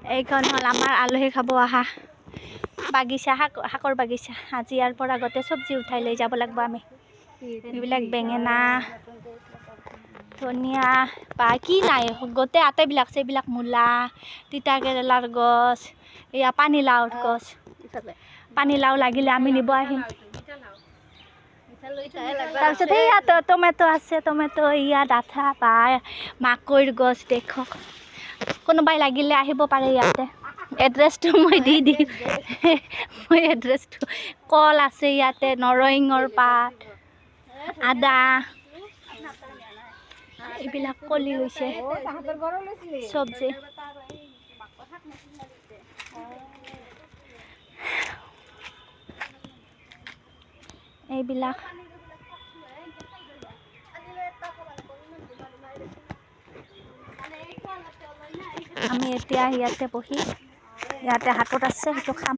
এইখন হ'ল আমাৰ আলহী খাব অহা বাগিচা, শাকৰ বাগিচা। আজি ইয়াৰ পৰা আগতে চব্জি উঠাই লৈ যাব লাগিব আমি। এইবিলাক বেঙেনা, ধনিয়া বা কি নাই গোটেই আটাইবিলাক আছে। এইবিলাক মূলা, তিতা কেৰেলাৰ গছ, এয়া পানীলাওৰ গছ। পানীলাও লাগিলে আমি নিব আহিম। তাৰপিছত ইয়াত টমেটো আছে, টমেটো ইয়াত আঠা বা মাকৈৰ গছ দেখক। কোনোবাই লাগিলে আহিব পাৰে ইয়াতে। এড্ৰেছটো মই দি দিম। মই এড্ৰেছটো কল আছে ইয়াতে, নৰসিংহৰ পাত, আদা, এইবিলাক কলি হৈছে চব্জি। এইবিলাক আমি এতিয়া ইয়াতে বহি ইয়াতে হাতত আছে সেইটো খাম।